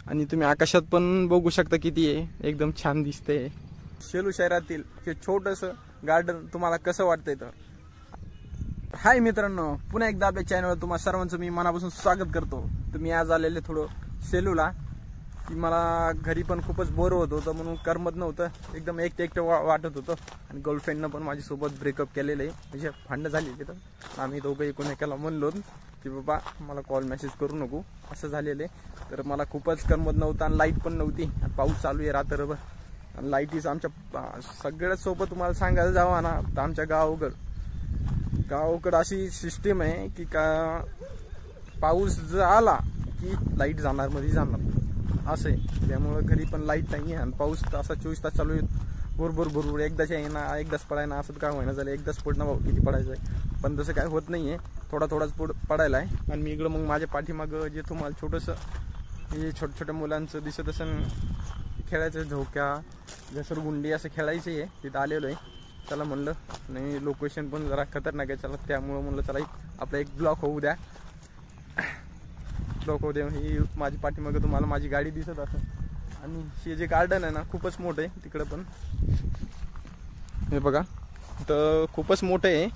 आणि तुम्ही आकाशात पण बघू शकता किती आहे, एकदम छान दिसते। शेलू शहरातील हे छोटंसं गार्डन तुम्हाला कसं वाटतंय? तर हाय मित्रांनो, पुन्हा एकदा आपल्या चॅनलवर तुम्हा सर्वांचं मी मनापासून स्वागत करतो। तुम्ही आज आलेले थोडं शेलूला, की मला घरी पण खूपच बोर होत होतं, म्हणून करमत नव्हतं, एकदम एकटं वाटत होतं। आणि गर्लफ्रेंडनं पण माझ्यासोबत ब्रेकअप केलेलं आहे, म्हणजे भांडण झाली तिथं। आम्ही दोघं एकूण एकाला म्हणलो की बाबा मला कॉल मेसेज करू नको, असं झालेलं आहे। तर मला खूपच करमत नव्हतं आणि लाईट पण नव्हती, पाऊस चालू आहे रात्रभर। आणि लाईटीच आमच्या सगळ्यात सोबत तुम्हाला सांगायला जावा ना, तर आमच्या गावाकडं अशी सिस्टीम आहे की का पाऊस जर आला की लाईट जाणार मध्ये जाणार असं आहे। त्यामुळं घरी पण लाईट नाही आहे आणि पाऊस असा 24 तास चालू आहे, भरपूर एकदाच येईना एकदाच पडायना, असं काय होईना झालं। एकदाच पडणं भाऊ किती पडायचं आहे, पण तसं काय होत नाही आहे, थोडाच पडायला आहे। आणि मी इकडं मग माझ्या पाठीमागं जे तुम्हाला छोटंसं हे छोट्या मुलांचं दिसत असेल, खेळायचं झोक्या घसरगुंडी असं खेळायचं आहे, तिथं आलेलो आहे। चला म्हणलं, नाही लोकेशन पण जरा खतरनाक आहे, चला त्यामुळं म्हणलं चला आपला एक ब्लॉक होऊ द्या। ही माझी पाठीमागं तुम्हाला माझी गाडी दिसत असेल। आणि हे जे गार्डन आहे ना, खूपच मोठं आहे, तिकडं पण हे बघा, तर खूपच मोठं आहे,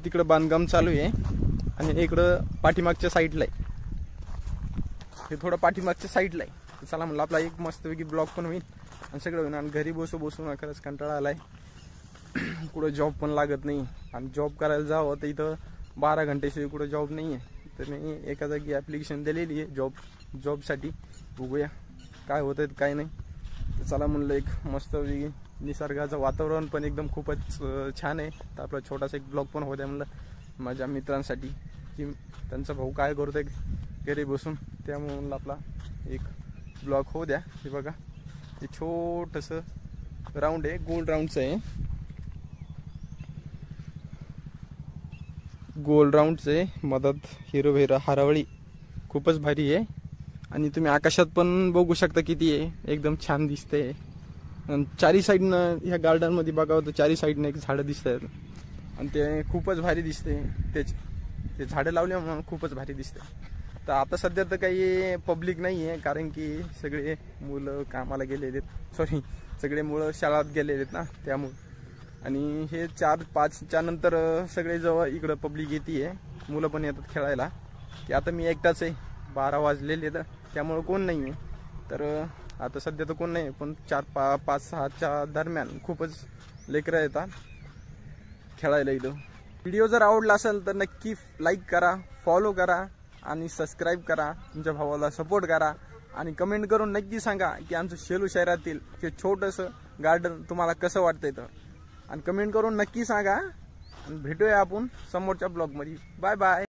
तिकडं बांधकाम चालू आहे। आणि इकडं पाठीमागच्या साईडला आहे, हे थोडं पाठीमागच्या साईडला आहे। चला म्हणलं आपला एक मस्तपैकी ब्लॉग पण होईल आणि सगळं होईल। आणि घरी बसून खरंच कंटाळा आलाय, कुठं जॉब पण लागत नाही। आणि जॉब करायला जावं तर इथं 12 घंटेशिवाय कुठं जॉब नाही आहे। तर मी एका जागी ॲप्लिकेशन दिलेली आहे जॉबसाठी, बघूया काय होतं काय नाही। तर चला म्हणलं, एक मस्त निसर्गाचं वातावरण पण एकदम खूपच छान आहे, तर आपला छोटासा एक ब्लॉग पण होत्या म्हणलं माझ्या मित्रांसाठी, की त्यांचा भाऊ काय करतोय घरी बसून, त्यामुळे म्हणलं आपला एक ब्लॉग होऊ द्या। हे बघा, हे छोटंसं राऊंड आहे, गोल राऊंडचं आहे, गोल राऊंडचं आहे, मधात हिरवं हरावळी खूपच भारी आहे। आणि तुम्ही आकाशात पण बघू शकता किती आहे, एकदम छान दिसते। आणि चारी साईडनं ह्या गार्डनमध्ये बघावं तर चारी साईडनं एक झाडं दिसत आहेत, आणि ते खूपच भारी दिसते। ते झाडं लावले म्हणून खूपच भारी दिसते। तर आता सध्या तर काही पब्लिक नाही आहे, कारण की सगळे मुलं कामाला गेलेले आहेत, सगळे मुलं शाळेत गेलेले आहेत ना, त्यामुळे। आणि हे 4-5च्या नंतर सगळे जेव्हा इकडं पब्लिक येते, मुलं पण येतात खेळायला, की आता मी एकटाच आहे, 12 वाजलेले तर त्यामुळं कोण नाही आहे। तर आता सध्या तर कोण नाही, पण 4-5-6च्या दरम्यान खूपच लेकरं येतात खेळायला इथं। व्हिडिओ जर आवडला असेल तर नक्की लाईक करा, फॉलो करा आणि सबस्क्राईब करा, तुमच्या भावाला सपोर्ट करा। आणि कमेंट करून नक्की सांगा की आमचं शेलू शहरातील हे छोटंसं गार्डन तुम्हाला कसं वाटतंय। तर आणि कमेंट करून नक्की सांगा, आणि भेटूया आपण समोरच्या ब्लॉगमध्ये। Bye bye.